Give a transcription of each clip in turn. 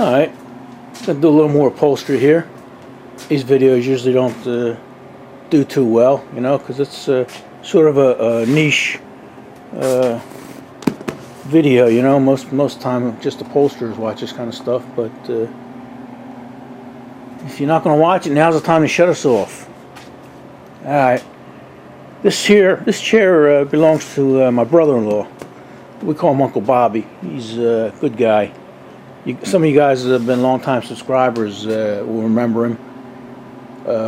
Alright, gonna do a little more upholstery here. These videos usually don't do too well, you know, because it's sort of a niche video, you know. Most time just upholsterers watch this kind of stuff, but if you're not going to watch it, now's the time to shut us off. Alright, this chair belongs to my brother-in-law. We call him Uncle Bobby. He's a good guy. Some of you guys that have been long-time subscribers will remember him.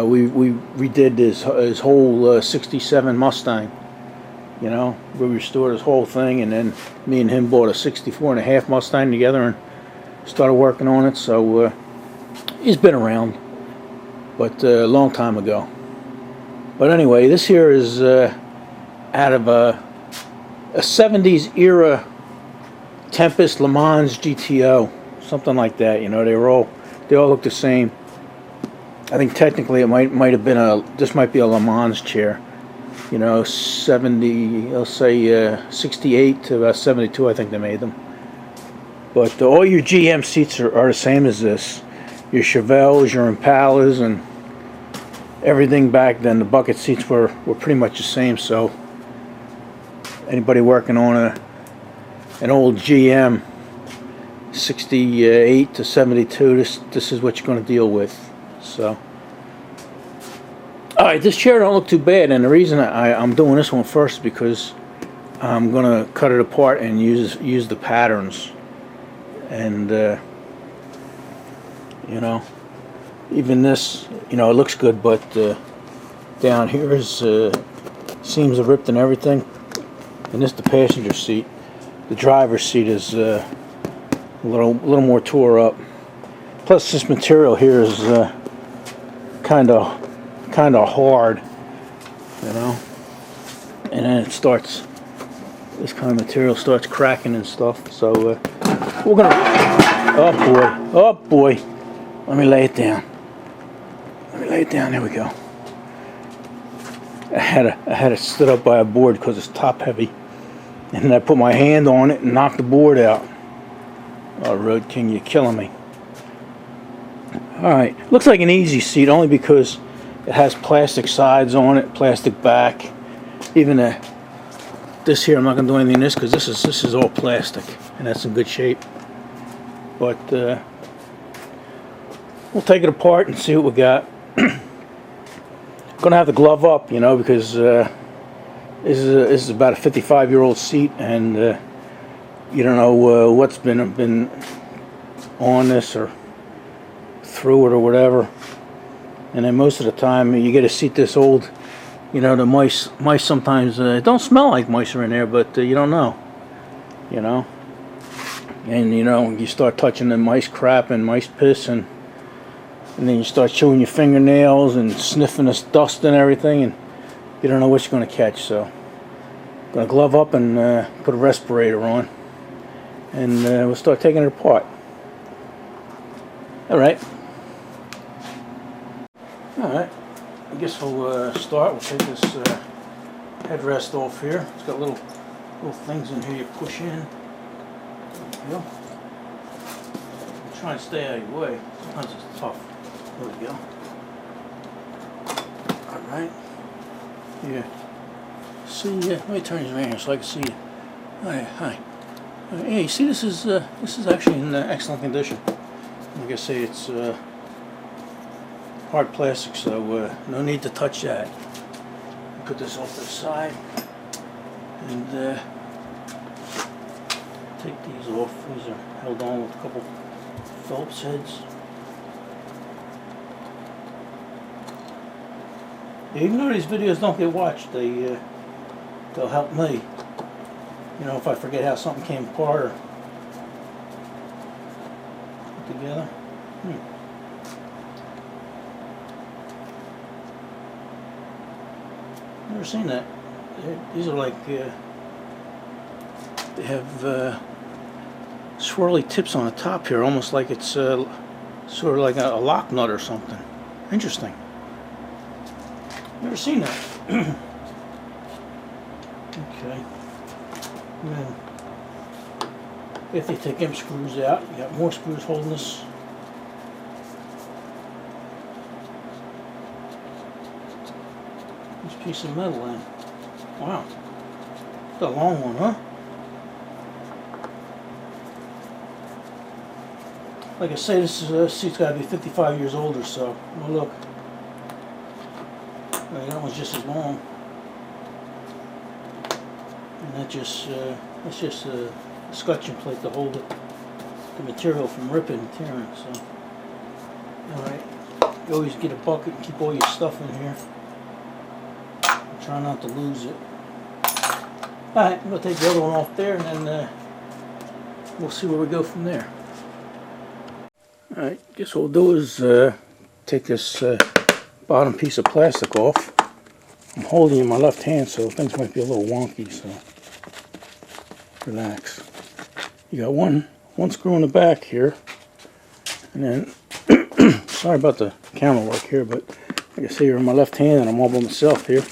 We redid his whole '67 Mustang. You know, we restored his whole thing, and then me and him bought a '64.5 Mustang together and started working on it. So he's been around, but a long time ago. But anyway, this here is out of a '70s era Tempest Le Mans GTO, something like that. You know, they all look the same. I think technically it might have been this might be a Le Mans chair. You know, 70, I'll say 68 to about 72, I think they made them. But all your GM seats are the same as this. Your Chevelles, your Impalas, and everything back then. The bucket seats were pretty much the same. So anybody working on an old GM 68 to 72, this is what you're going to deal with. So, alright, this chair don't look too bad, and the reason I'm doing this one first is because I'm gonna cut it apart and use the patterns. And you know, even this, you know, it looks good, but down here is seams are ripped and everything. And this the passenger seat. The driver's seat is a little more tore up. Plus, this material here is kind of hard, you know, and then this kind of material starts cracking and stuff. So we're gonna, oh boy, let me lay it down. There we go. I had it stood up by a board because it's top heavy, and then I put my hand on it and knocked the board out. Oh, Road King, you're killing me. Alright, looks like an easy seat only because it has plastic sides on it, plastic back. Even this here, I'm not going to do anything in this because this is all plastic, and that's in good shape. But we'll take it apart and see what we got. Going to have to glove up, you know, because this is about a 55-year-old seat, and you don't know what's been on this or through it or whatever. And then most of the time you get a seat this old, you know, the mice sometimes don't smell like mice are in there, but you don't know, you know. And you know, you start touching the mice crap and mice piss, and then you start chewing your fingernails and sniffing this dust and everything, and you don't know what you're going to catch. So I'm going to glove up and put a respirator on, and we'll start taking it apart. Alright, I guess we'll start. We'll take this headrest off here. It's got little things in here you push in. There we go. Try and stay out of your way. Sometimes it's tough. There we go. Alright. Yeah. See, let me turn these around here so I can see you. Hi. Hey, you see, this is actually in excellent condition. Like I say, it's hard plastic, so no need to touch that. Put this off to the side and take these off. These are held on with a couple Phillips heads. Even though these videos don't get watched, they'll help me. You know, if I forget how something came apart or put together. Never seen that. These are like they have swirly tips on the top here, almost like it's sort of like a lock nut or something. Interesting. Never seen that. Okay. Then If you take them screws out, you got more screws holding this. This piece of metal in. Wow. It's a long one, huh? Like I say, this seat's got to be 55 years old or so. Oh, look. That one's just as long. And that's just a scutching plate to hold it, the material from ripping and tearing. So, alright. You always get a bucket and keep all your stuff in here. Try not to lose it. Alright, I'm going to take the other one off there and then we'll see where we go from there. Alright, guess what we'll do is take this bottom piece of plastic off. I'm holding it in my left hand, so things might be a little wonky, so relax. You got one screw in the back here, and then sorry about the camera work here, but like I say, you're in my left hand and I'm all by myself here.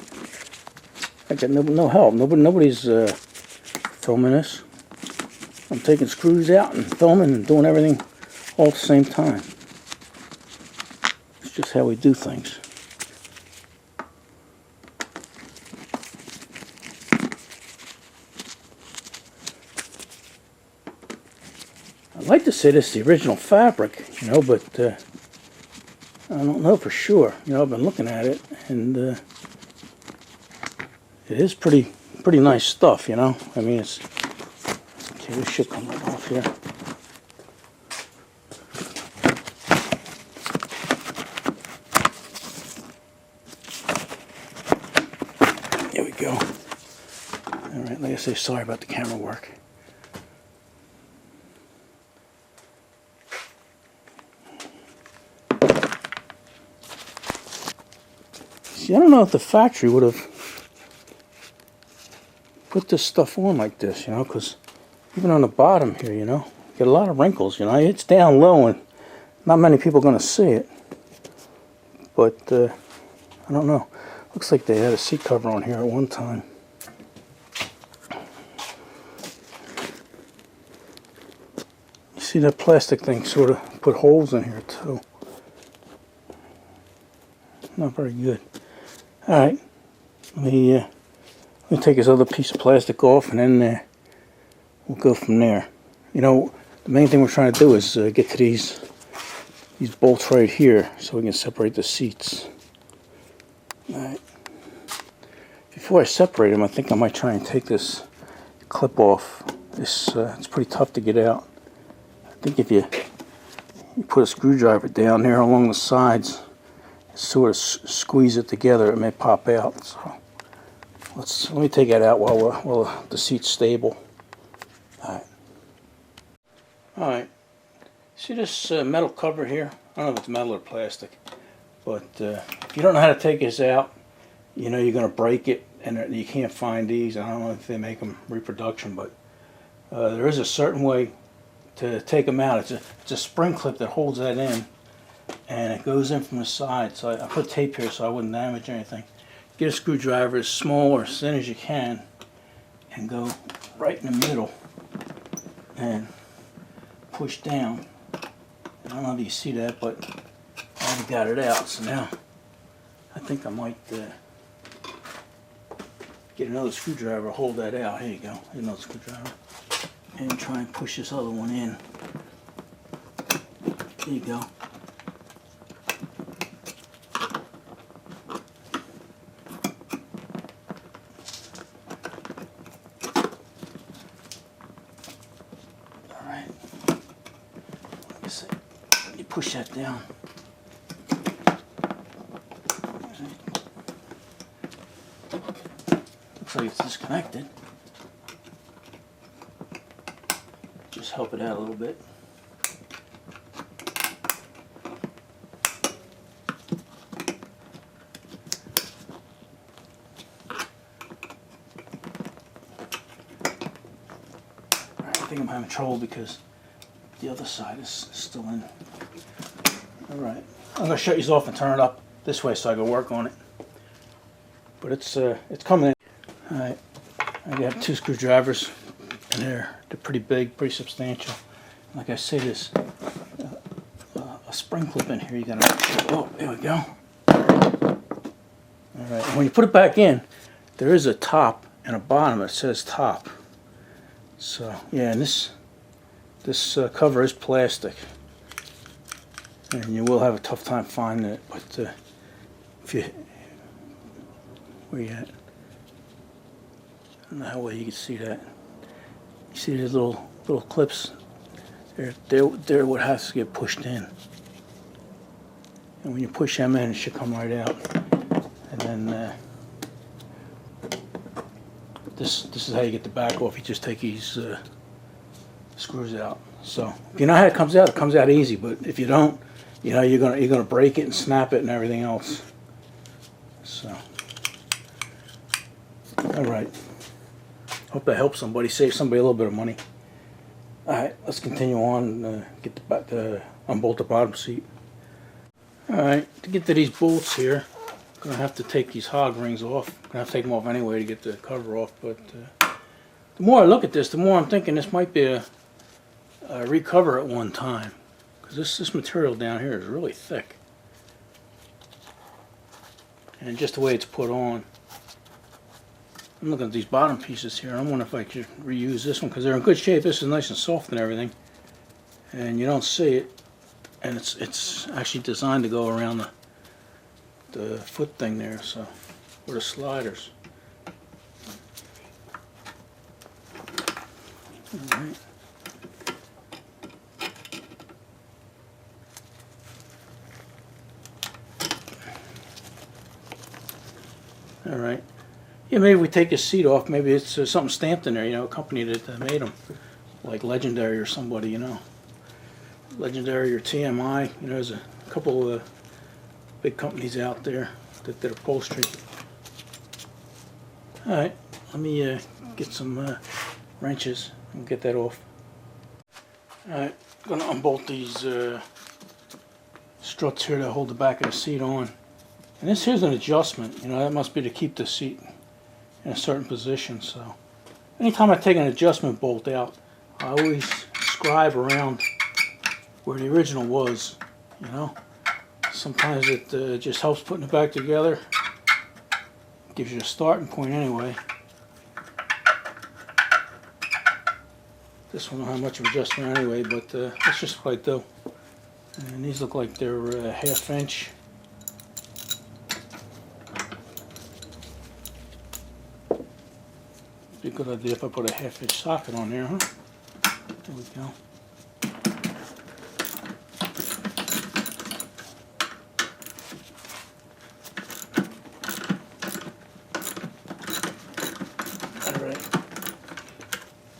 I got no help. Nobody's filming this. I'm taking screws out and filming and doing everything all at the same time. It's just how we do things. I'd like to say this is the original fabric, you know, but I don't know for sure. You know, I've been looking at it, and it is pretty nice stuff, you know. I mean, it's okay. This should come right off here. There we go. All right, like I say, sorry about the camera work. See, I don't know if the factory would have put this stuff on like this, you know, because even on the bottom here, you know, you get a lot of wrinkles, you know. It's down low and not many people are going to see it. But, I don't know. Looks like they had a seat cover on here at one time. You see that plastic thing sort of put holes in here too. Not very good. Alright, let me take this other piece of plastic off and then we'll go from there. You know, the main thing we're trying to do is get to these bolts right here so we can separate the seats. Alright. Before I separate them, I think I might try and take this clip off. It's pretty tough to get out. I think if you put a screwdriver down there along the sides, sort of squeeze it together, it may pop out. So let me take that out while the seat's stable. All right. See this metal cover here? I don't know if it's metal or plastic, but if you don't know how to take this out, you know you're going to break it, and you can't find these. I don't know if they make them reproduction, but there is a certain way to take them out. It's a spring clip that holds that in, and it goes in from the side. So I put tape here so I wouldn't damage anything. Get a screwdriver as small or as thin as you can, and go right in the middle, and push down. I don't know if you see that, but I already got it out. So now I think I might get another screwdriver, hold that out. Here you go, here's another screwdriver, and try and push this other one in. There you go. Alright. Like I say, you push that down. Looks like it's disconnected. Just help it out a little bit. I think I'm having trouble because the other side is still in. Alright, I'm going to shut these off and turn it up this way so I can work on it. But it's coming in. Alright, I got two screwdrivers, and they're pretty big, pretty substantial. Like I say, there's a spring clip in here. You gotta, oh, there we go. All right, and when you put it back in, there is a top and a bottom that says top. So yeah, and this cover is plastic, and you will have a tough time finding it. But if you, where you at? I don't know how well you can see that. You see these little clips? They're what has to get pushed in. And when you push them in, it should come right out. And then this is how you get the back off. You just take these screws out. So if you know how it comes out easy. But if you don't, you know you're gonna break it and snap it and everything else. So, all right. Hope that helps somebody, save somebody a little bit of money. All right, let's continue on. Get unbolt the bottom seat. All right, to get to these bolts here, I'm gonna have to take these hog rings off. I'm gonna have to take them off anyway to get the cover off. But the more I look at this, the more I'm thinking this might be a recover at one time, because this material down here is really thick, and just the way it's put on. I'm looking at these bottom pieces here. I'm wondering if I could reuse this one, because they're in good shape. This is nice and soft and everything, and you don't see it. And it's actually designed to go around the foot thing there, so, or the sliders. All right. All right. Yeah, maybe we take his seat off. Maybe it's something stamped in there, you know, a company that made them, like Legendary or somebody, you know. Legendary or TMI, you know, there's a couple of big companies out there that did upholstery. All right, let me get some wrenches and get that off. All right, I'm gonna unbolt these struts here that hold the back of the seat on. And this here's an adjustment, you know, that must be to keep the seat in a certain position. So anytime I take an adjustment bolt out, I always scribe around where the original was, you know. Sometimes it just helps putting it back together. Gives you a starting point anyway. This one don't have much of adjustment anyway, but that's just what I do. And these look like they're a ½ inch. Be a good idea if I put a ½ inch socket on there, huh? There we go.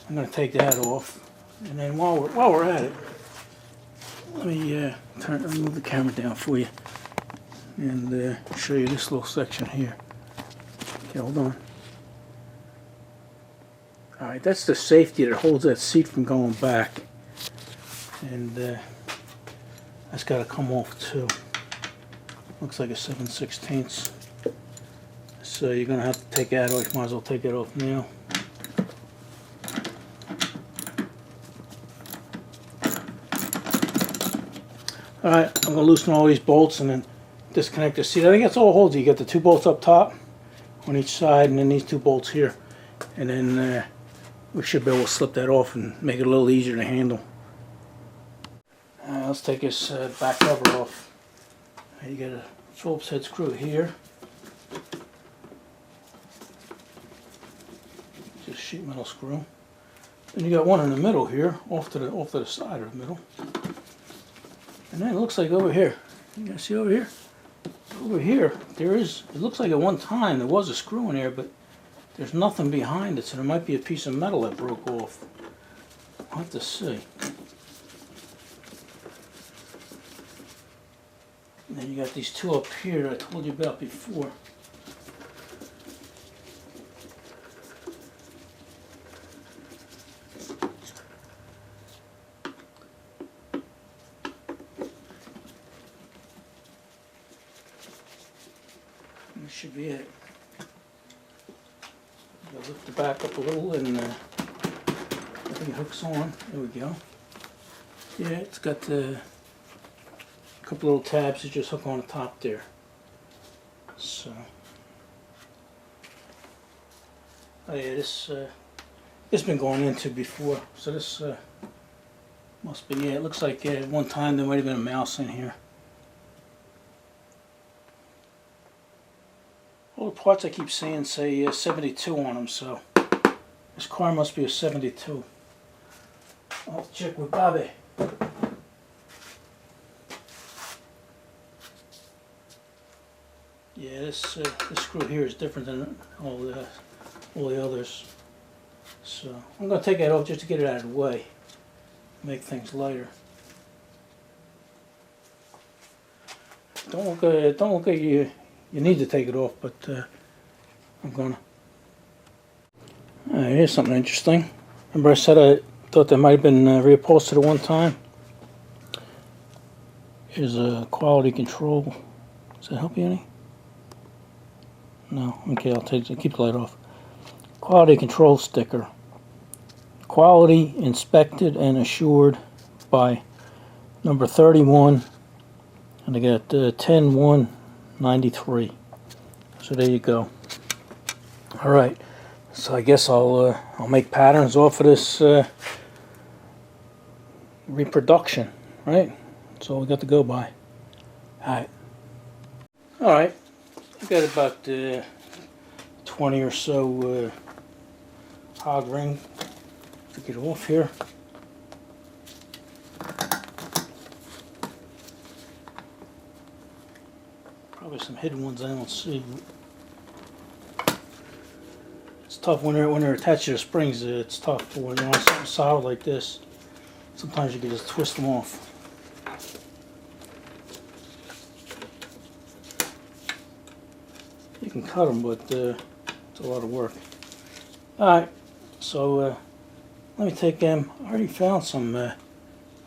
I'm going to take that off, and then while we're at it, let me remove the camera down for you and show you this little section here. Okay, hold on. All right, that's the safety that holds that seat from going back, and that's got to come off too. Looks like a 7/16. So you're going to have to take that off. You might as well take it off now. Alright, I'm going to loosen all these bolts and then disconnect the seat. I think that's all it holds. You get the 2 bolts up top on each side, and then these 2 bolts here. And then we should be able to slip that off and make it a little easier to handle. Let's take this back cover off. You get a Phillips head screw here. Just sheet metal screw. Then you got one in the middle here, off to the side of the middle. And then it looks like over here, you guys see over here? Over here, it looks like at one time there was a screw in there, but there's nothing behind it, so there might be a piece of metal that broke off. I'll have to see. And then you got these 2 up here that I told you about before. That should be it. I'll lift the back up a little and Everything hooks on. There we go. Yeah, it's got a couple little tabs that just hook on the top there. So, oh yeah, this has been going into before. So this must be, yeah, it looks like at one time there might have been a mouse in here. All the parts I keep seeing say 72 on them, so this car must be a 72. I'll check with Bobby. Yeah, this screw here is different than all the others. So I'm going to take that off just to get it out of the way, make things lighter. Don't look at you. You need to take it off, but I'm gonna. Here's something interesting. Remember I said I thought that might have been reupholstered at one time? Here's a quality control. Does that help you any? No? Okay, I'll keep the light off. Quality control sticker. Quality inspected and assured by number 31. And I got 10/1/93. So there you go. All right. So I guess I'll make patterns off of this reproduction, right? That's all we got to go by. All right. I got about 20 or so hog ring to get off here. Probably some hidden ones I don't see. It's tough when they're attached to the springs. It's tough when you're on something solid like this. Sometimes you can just twist them off. You can cut them, but it's a lot of work. All right, so let me take them. I already found some. Looks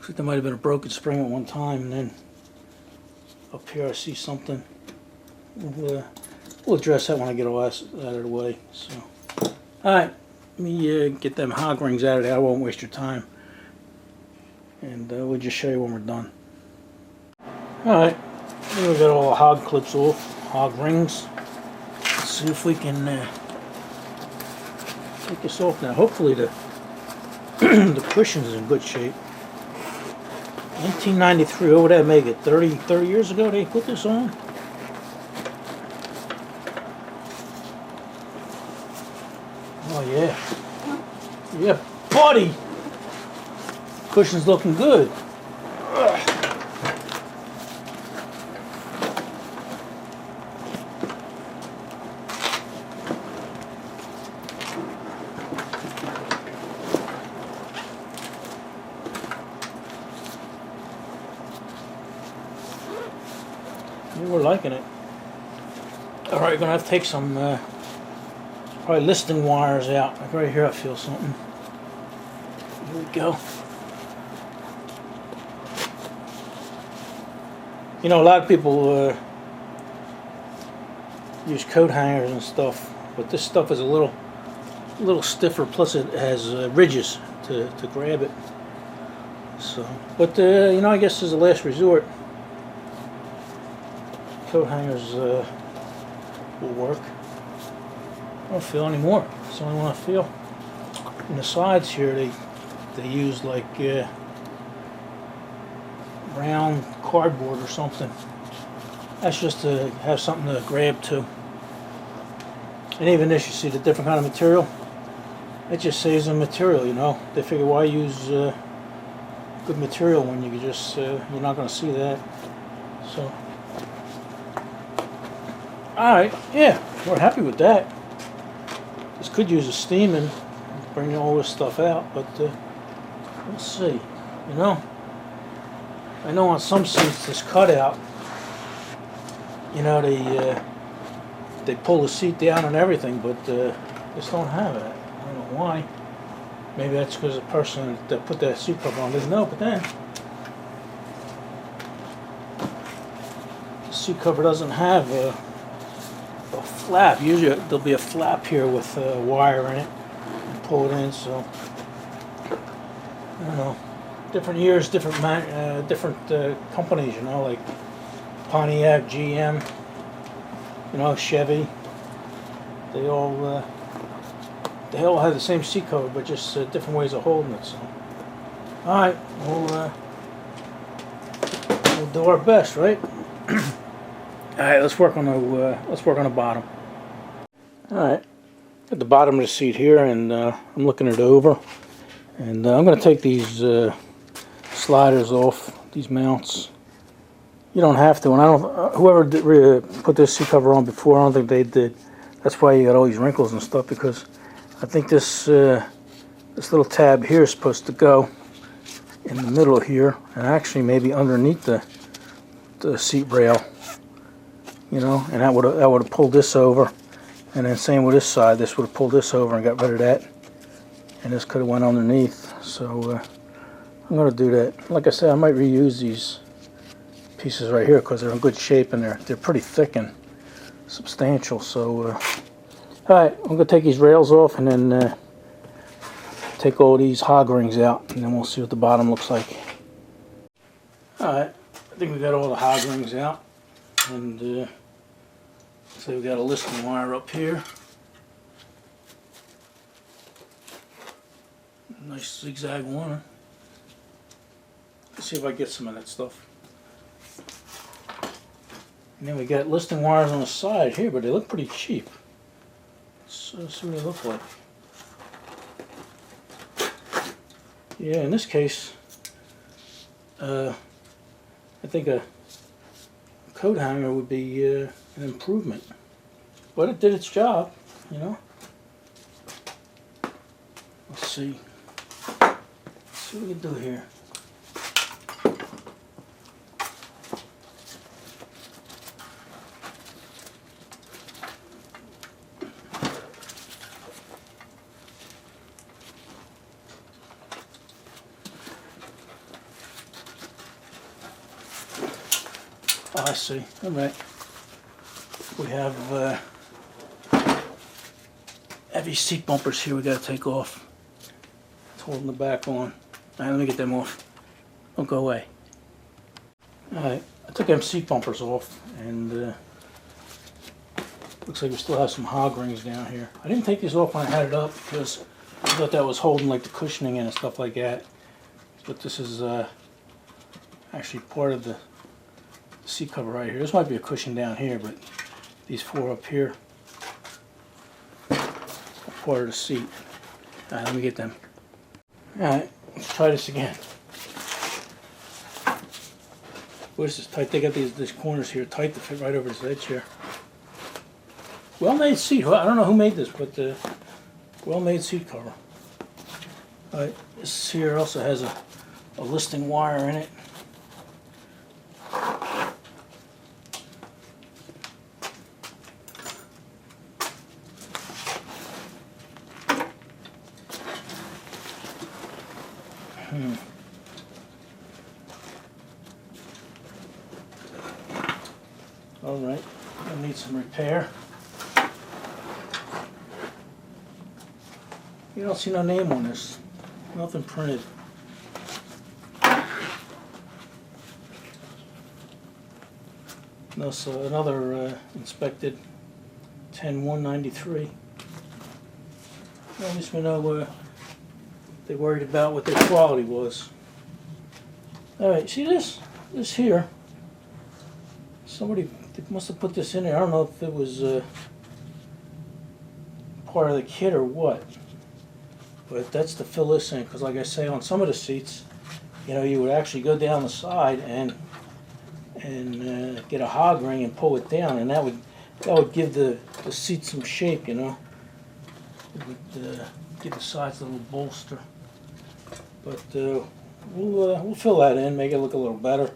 like there might have been a broken spring at one time, and then up here I see something. We'll address that when I get all that out of the way. So, all right, let me get them hog rings out of there. I won't waste your time, and we'll just show you when we're done. All right, we got all the hog clips off, hog rings. Let's see if we can take this off now. Hopefully the the cushion's in good shape. 1993. What would that make it? 30 years ago they put this on. Oh yeah, yeah, buddy. Cushion's looking good. Ugh. We're liking it. All right, gonna have to take some. Probably listing wires out. Like right here I feel something. Here we go. You know, a lot of people use coat hangers and stuff, but this stuff is a little stiffer, plus it has ridges to grab it. So, but you know, I guess as a last resort, coat hangers will work. I don't feel anymore. It's the only one I feel. And the sides here, they use like round cardboard or something. That's just to have something to grab to. And even this, you see the different kind of material. It just saves on material, you know. They figure why use good material when you can just you're not going to see that. So, all right, yeah, we're happy with that. This could use a steam and bring all this stuff out, but we'll see. You know, I know on some seats this cutout, you know, they pull the seat down and everything, but this don't have it. I don't know why. Maybe that's because the person that put that seat cover on didn't know. But then the seat cover doesn't have a flap. Usually there'll be a flap here with a wire in it and pull it in. So don't know, different years, different companies, you know, like Pontiac, GM, you know, Chevy. They all have the same seat cover, but just different ways of holding it. So, all right, we'll do our best, right? All right, let's work on the bottom. All right, at the bottom of the seat here, and I'm looking it over, and I'm going to take these sliders off, these mounts. You don't have to, and I don't. Whoever put this seat cover on before, I don't think they did. That's why you got all these wrinkles and stuff, because I think this little tab here is supposed to go in the middle here, and actually maybe underneath the seat rail. You know, and that would have pulled this over, and then same with this side. This would have pulled this over and got rid of that, and this could have went underneath. So I'm going to do that. Like I said, I might reuse these pieces right here because they're in good shape and they're pretty thick and substantial. So all right, I'm going to take these rails off and then take all these hog rings out, and then we'll see what the bottom looks like. All right, I think we got all the hog rings out, and so we got a listing wire up here. Nice zigzag one. Let's see if I get some of that stuff. And then we got listing wires on the side here, but they look pretty cheap. So see what they look like. Yeah, in this case, I think a coat hanger would be an improvement. But it did its job, you know. Let's see. Let's see what we can do here. Oh, I see. All right. We have heavy seat bumpers here we got to take off. It's holding the back on. All right, let me get them off. Don't go away. All right, I took them seat bumpers off, and looks like we still have some hog rings down here. I didn't take these off when I had it up because I thought that was holding like the cushioning in and stuff like that. But this is actually part of the seat cover right here. This might be a cushion down here, but these four up here are part of the seat. All right, let me get them. All right, let's try this again. What is this tight? They got these corners here tight to fit right over this edge here. Well-made seat. I don't know who made this, but well-made seat cover. All right, this here also has a listing wire in it. All right, I need some repair. You don't see no name on this. Nothing printed. No, so another inspected 10-193. Well, at least we know they worried about what their quality was. All right, see this? This here. Somebody must have put this in there. I don't know if it was part of the kit or what. But that's to fill this in, because like I say, on some of the seats, you know, you would actually go down the side and get a hog ring and pull it down, and that would give the seat some shape, you know. It would give the sides a little bolster. But we'll fill that in, make it look a little better.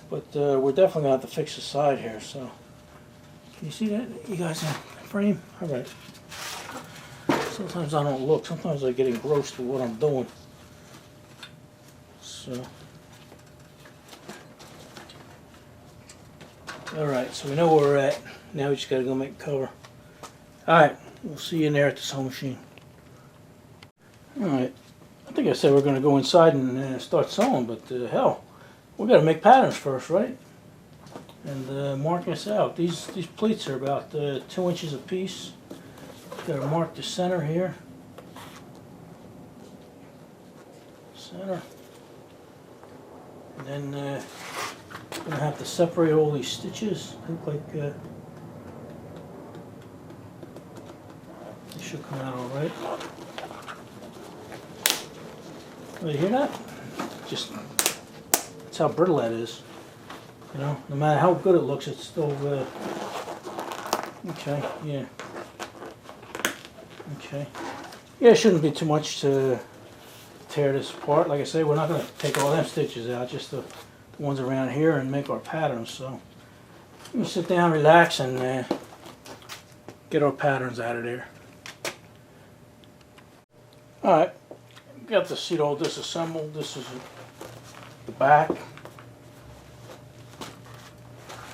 But we're definitely gonna have to fix the side here. So can you see that? You guys in frame? All right. Sometimes I don't look. Sometimes I get engrossed with what I'm doing. So, all right. So we know where we're at. Now we just got to go make a cover. All right. We'll see you in there at the sewing machine. All right. I think think I said we're going to go inside and start sewing, but hell, we got to make patterns first, right? And mark this out. These pleats are about 2 inches a piece. Got to mark the center here. Center. And then I'm going to have to separate all these stitches. Look like they should come out all right. Oh, you hear that? Just, that's how brittle that is. You know, no matter how good it looks, it's still, okay, yeah. Okay. Yeah, it shouldn't be too much to tear this apart. Like I say, we're not going to take all them stitches out, just the ones around here, and make our patterns. So, let me sit down, relax, and get our patterns out of there. Alright, got the seat all disassembled. This is the back.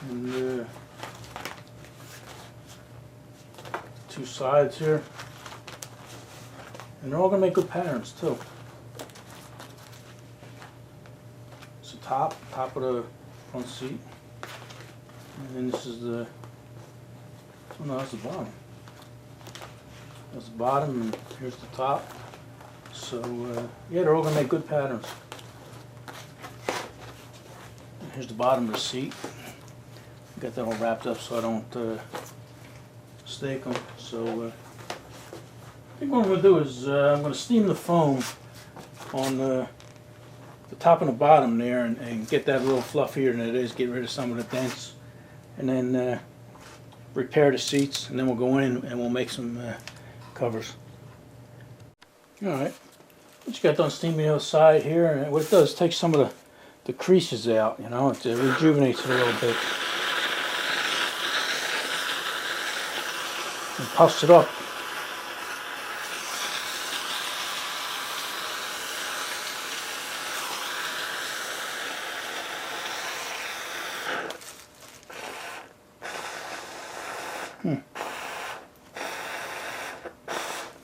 And 2 sides here. And they're all going to make good patterns too. It's the top of the front seat. And then this is the, oh no, that's the bottom. That's the bottom, and here's the top. So, yeah, they're all going to make good patterns. And here's the bottom of the seat. Got that all wrapped up so I don't stake them. So, I think what I'm going to do is I'm going to steam the foam on the top and the bottom there, and get that a little fluffier than it is, get rid of some of the dents, and then repair the seats, and then we'll go in and we'll make some covers. Alright, just got done steaming the other side here, and what it does is take some of the creases out, you know, it rejuvenates it a little bit. And puffs it up.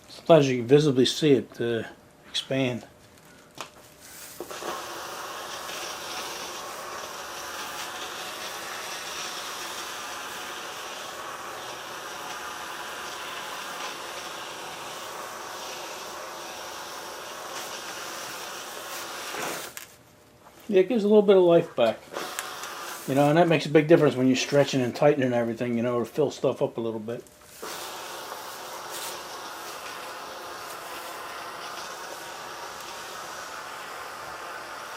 Sometimes you can visibly see it expand. Yeah, it gives a little bit of life back. You know, and that makes a big difference when you're stretching and tightening everything, you know, to fill stuff up a little bit.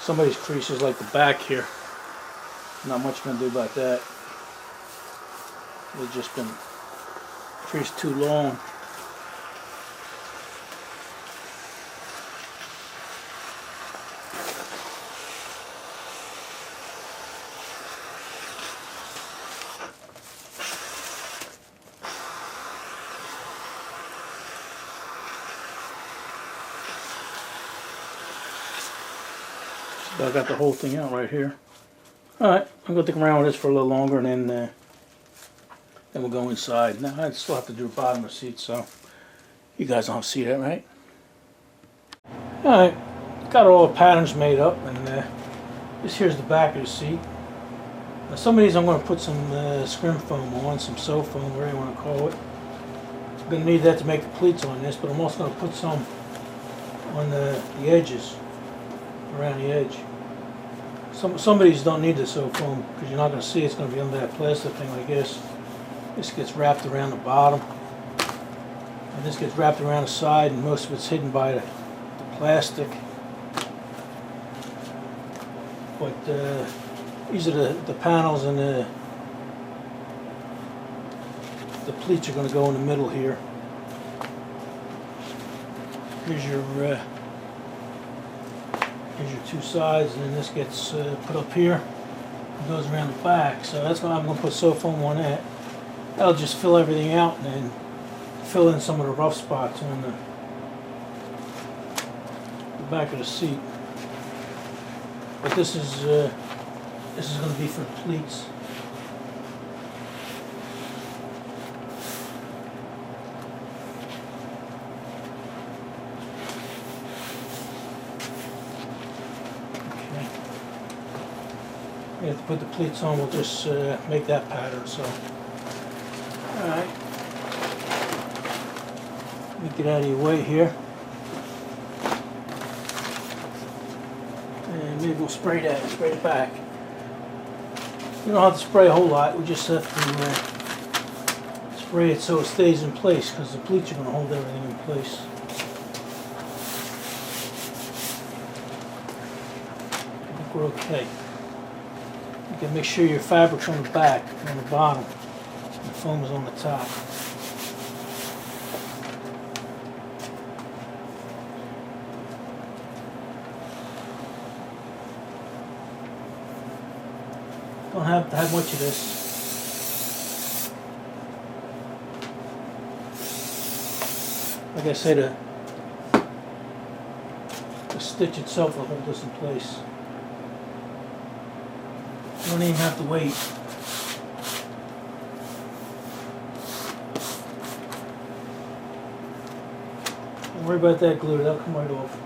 Some of these creases, like the back here, not much going to do about that. They've just been creased too long. I got the whole thing out right here. Alright, I'm going to stick around with this for a little longer, and then we'll go inside. Now, I still have to do the bottom of the seat, so you guys don't see that, right? Alright, got all the patterns made up, and this here's the back of the seat. Now, some of these I'm going to put some scrim foam on, some sew foam, whatever you want to call it. I'm going to need that to make the pleats on this, but I'm also going to put some on the edges, around the edge. Some of these don't need the sew foam because you're not going to see it's going to be under that plastic thing like this. This gets wrapped around the bottom, and this gets wrapped around the side, and most of it's hidden by the plastic. But these are the panels, and the pleats are going to go in the middle here. Here's your 2 sides, and then this gets put up here and goes around the back. So that's why I'm going to put sew foam on that. That'll just fill everything out and then fill in some of the rough spots on the back of the seat. But this is going to be for pleats. put the pleats on, we'll just make that pattern. So, alright. Let me get out of your way here. And maybe we'll spray the back. We don't have to spray a whole lot, we just have to spray it so it stays in place, because the pleats are going to hold everything in place. I think we're okay. You can make sure your fabric's on the back, on the bottom, and the foam is on the top. Don't have to have much of this. Like I said, the stitch itself will hold this in place. You don't even have to wait. Don't worry about that glue, that'll come right off.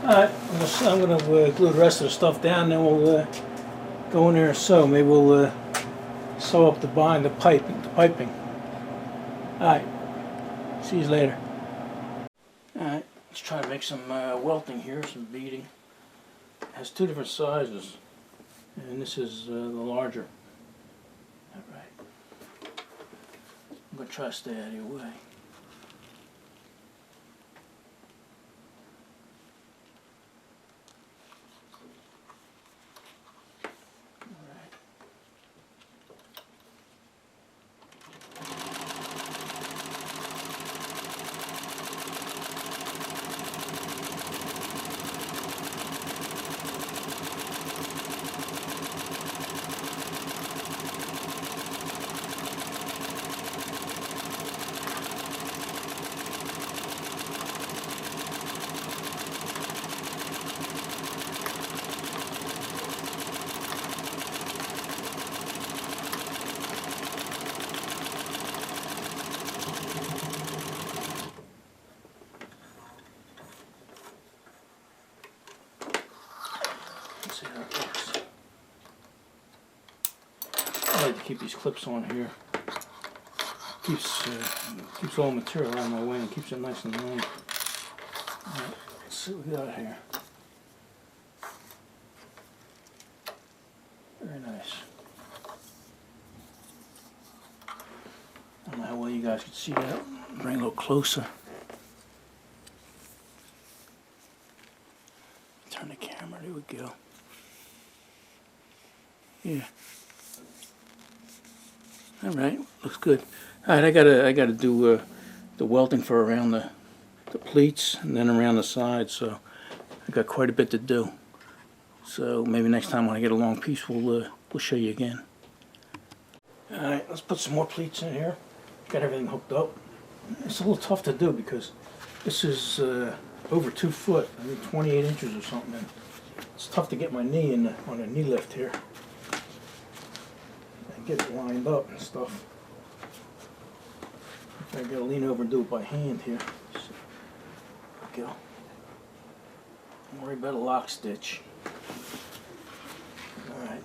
Alright, I'm going to glue the rest of the stuff down, then we'll go in there and sew. Maybe we'll sew up the piping. Alright, see you later. Alright, let's try to make some welting here, some beading. It has two different sizes, and this is the larger. Alright, I'm going to try to stay out of your way. See how it looks. I like to keep these clips on here. Keeps all the material out of my way and keeps it nice and long. Alright, let's see what we got here. Very nice. I don't know how well you guys can see that. Bring it a little closer. Turn the camera, there we go. Yeah. All right, looks good. All right, I gotta do the welting for around the pleats and then around the sides. So I got quite a bit to do. So maybe next time when I get a long piece, we'll show you again. All right, let's put some more pleats in here. Got everything hooked up. It's a little tough to do because this is over 2 foot. I think 28 inches or something. And it's tough to get my knee on the knee lift here. Get it lined up and stuff. I gotta lean over and do it by hand here. So, there we go. Don't worry about a lock stitch. Alright.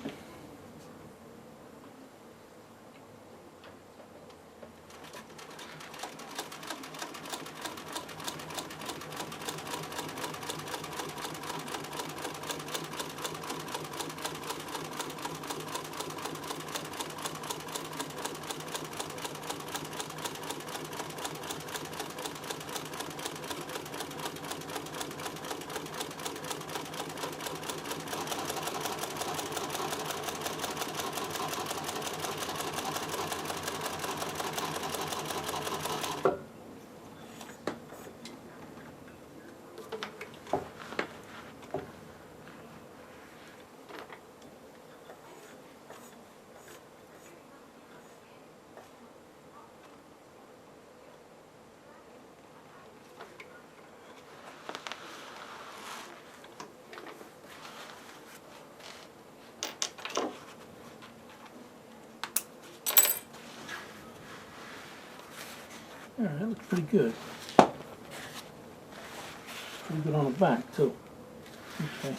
Alright, that looks pretty good. Pretty good on the back too. Okay.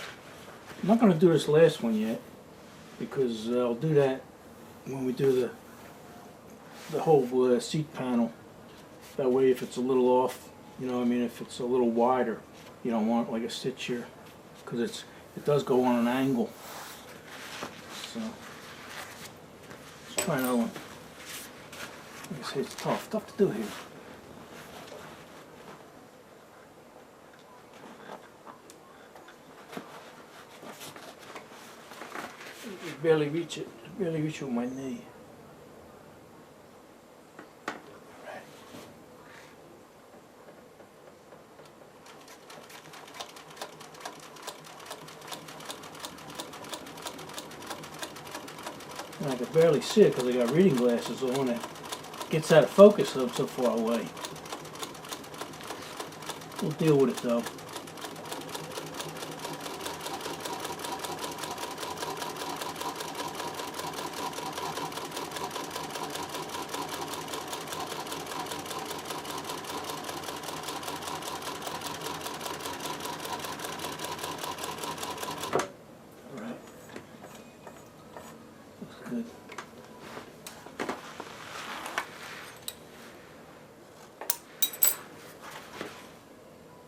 I'm not going to do this last one yet because I'll do that when we do the whole seat panel. That way if it's a little off, you know what I mean, if it's a little wider, you don't want like a stitch here because it does go on an angle. So let's try another one. Like I say, it's tough to do here. I barely reach it. I barely reach it with my knee. Right. And I can barely see it because I got reading glasses on. It gets out of focus so I'm so far away. We'll deal with it though. Good.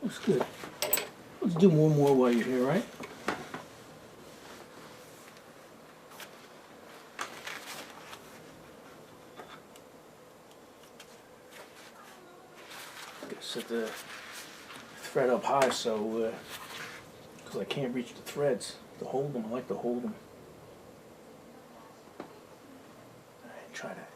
Looks good. Let's do one more while you're here, right? Set the thread up high so, because I can't reach the threads to hold them. I like to hold them. Try that.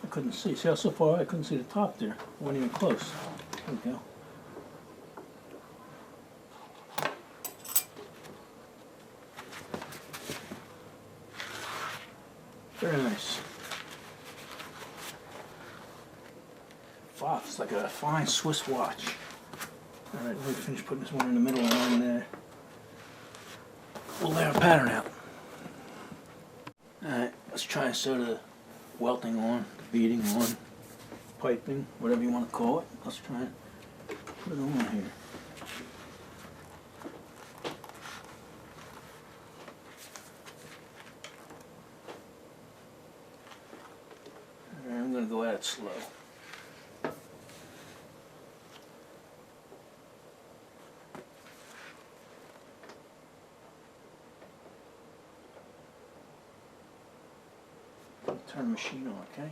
I couldn't see. See how so far I couldn't see the top there. I wasn't even close. There we go. Very nice. Wow, it's like a fine Swiss watch. Alright, we're finished putting this one in the middle and then we'll lay our pattern out. Alright, let's try and sew the welting on, the beading on, piping, whatever you want to call it. Let's try and put it on here. Alright, I'm going to go at it slow. Turn the machine on, okay?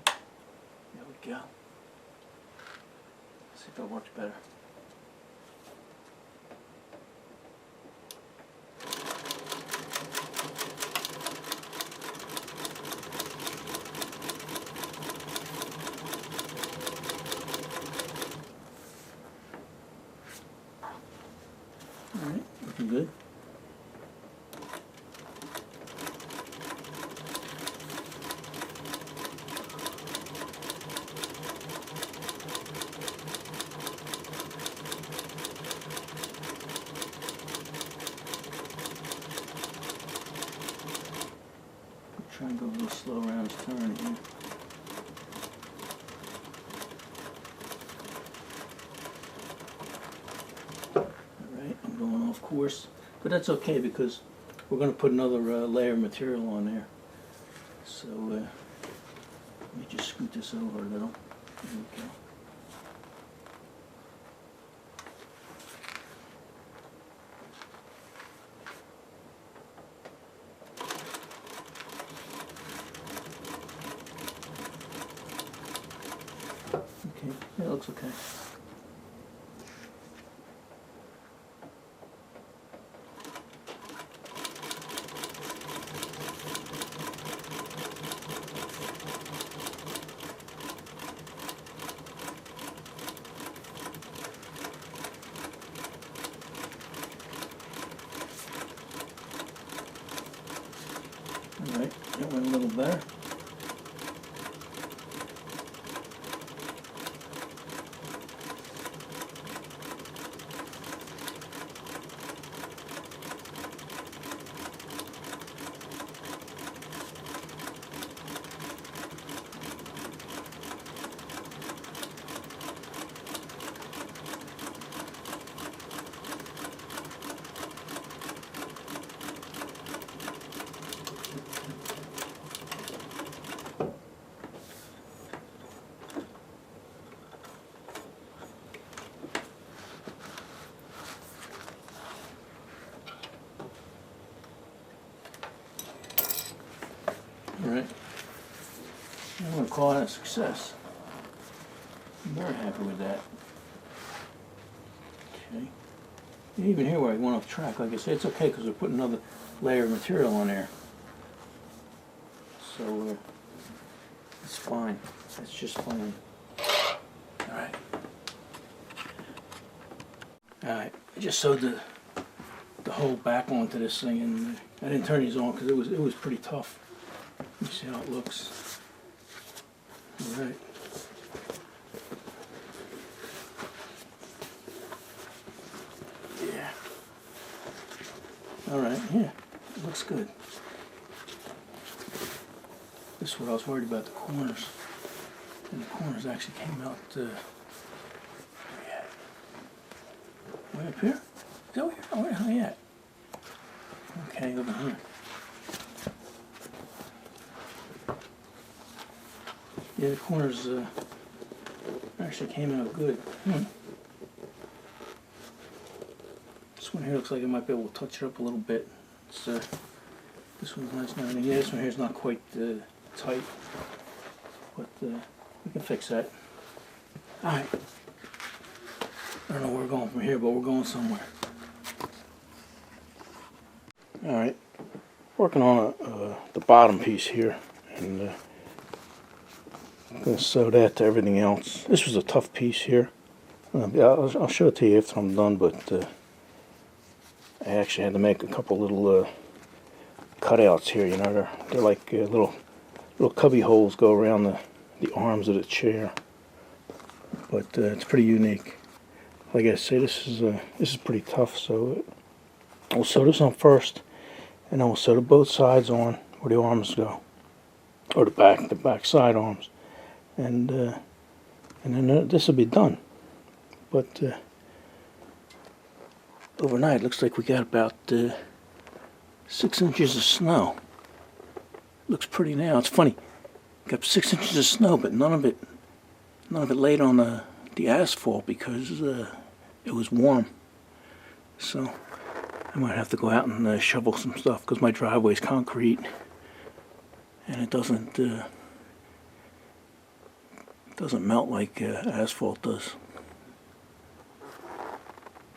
There we go. Let's see if it works better. Alright, looking good. Try and go a little slow around his turn here. Alright, I'm going off course. But that's okay because we're going to put another layer of material on there. So let me just scoot this over a little. There we go. Okay, that looks okay. Alright, that went a little better. Alright, I'm going to call that a success. I'm very happy with that. Okay. Even here where I went off track, like I said, it's okay because we're putting another layer of material on there. So, it's fine. It's just fine. Alright. Alright, I just sewed the whole back onto this thing, and I didn't turn these on because it was pretty tough. Let me see how it looks. Alright. Yeah. Alright, yeah. It looks good. This is what I was worried about, the corners. And the corners actually came out, way up here? Is that where the hell are you at? Okay, over here. Yeah, the corners actually came out good. This one here looks like I might be able to touch it up a little bit. It's, this one's nice and everything. Yeah, this one here is not quite tight, but we can fix that. Alright. I don't know where we're going from here, but we're going somewhere. Alright. Working on the bottom piece here, and I'm going to sew that to everything else. This was a tough piece here. I'll show it to you after I'm done, but I actually had to make a couple little cutouts here. You know, they're like little cubby holes go around the arms of the chair. But it's pretty unique. Like I say, this is pretty tough. So we'll sew this on first, and then we'll sew to both sides on where the arms go, or the back side arms. And then this will be done. But overnight, it looks like we got about 6 inches of snow. Looks pretty now. It's funny. Got 6 inches of snow, but none of it laid on the asphalt because it was warm. So I might have to go out and shovel some stuff because my driveway's concrete, and it doesn't melt like asphalt does.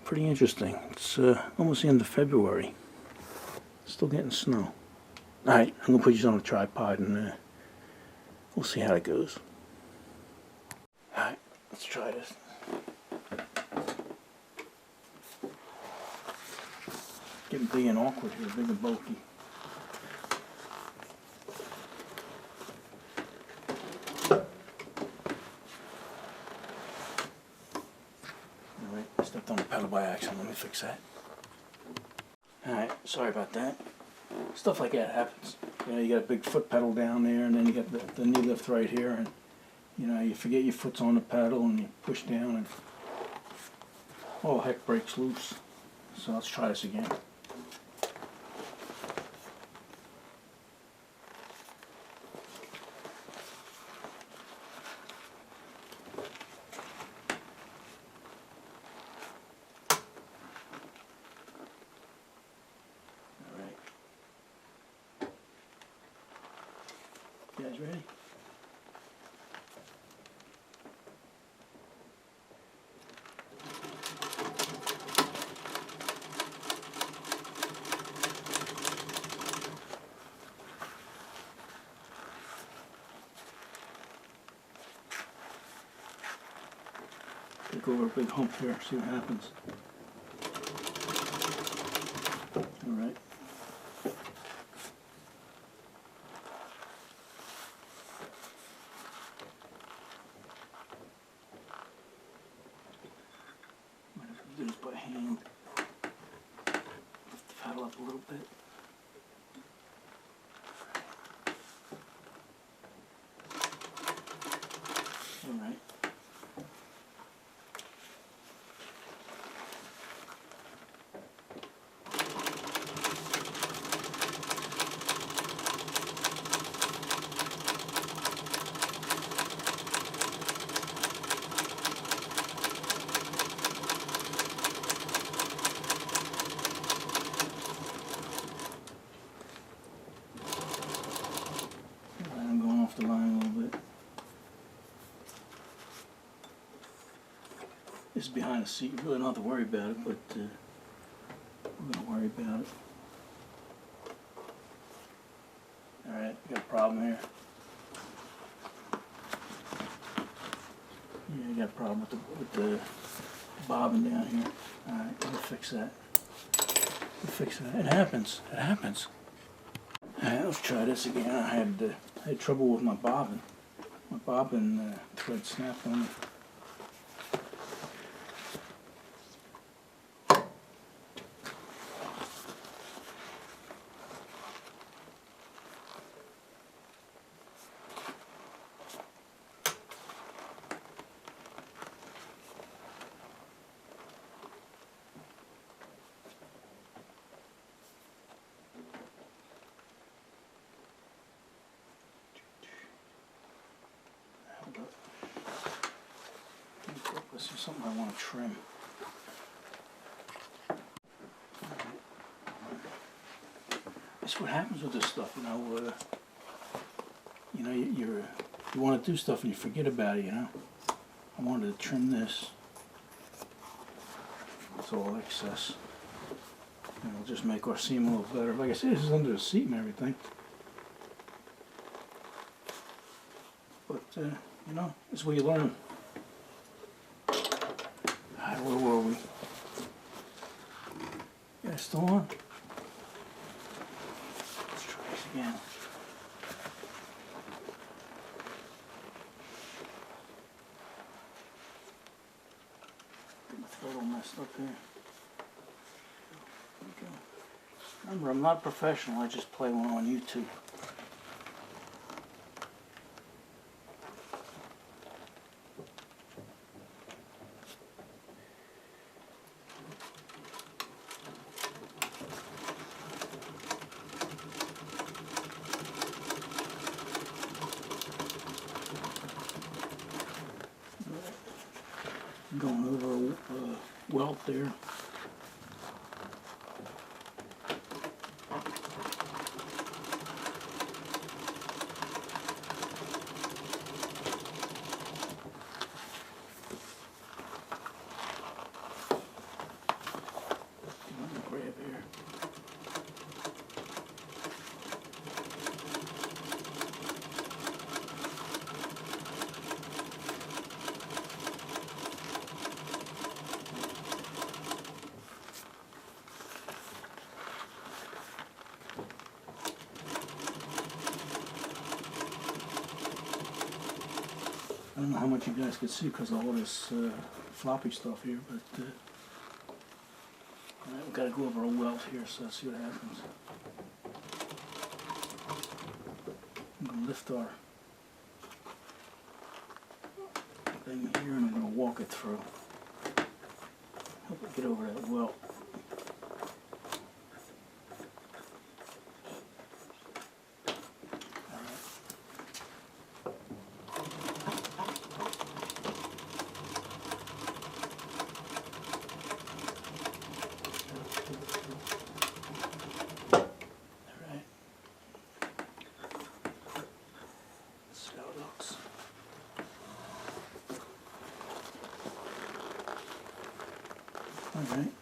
Pretty interesting. It's almost the end of February. Still getting snow. Alright, I'm going to put these on a tripod and we'll see how it goes. Alright, let's try this. Getting big and awkward here, big and bulky. Alright, I stepped on the pedal by accident. Let me fix that. Alright, sorry about that. Stuff like that happens. You know, you got a big foot pedal down there, and then you got the knee lift right here, and you know, you forget your foot's on the pedal, and you push down, and oh heck, breaks loose. So let's try this again. You guys ready? Take over a big hump here, see what happens. Alright. saddle up a little bit. All right. I'm going off the line a little bit. This is behind the seat. You really don't have to worry about it, but we're going to worry about it. Alright, got a problem here. Yeah, you got a problem with the bobbin down here. Alright, we'll fix that. We'll fix that. It happens. It happens. Alright, let's try this again. I had trouble with my bobbin. My bobbin thread snapped on me. This is something I want to trim. That's what happens with this stuff, you know. You want to do stuff and you forget about it, you know. I wanted to trim this. It's all excess. And it'll just make our seam a little better. Like I said, this is under the seat and everything. But you know, it's where you learn. Where were we? Yeah, it's still on. Let's try this again. Get my throat all messed up here. There we go. Remember, I'm not a professional. I just play one on YouTube. Going over a welt there. Grab here. I don't know how much you guys could see because of all this floppy stuff here, but we've got to go over a welt here, so let's see what happens. I'm going to lift our thing here and I'm going to walk it through. Help it get over that welt. All right.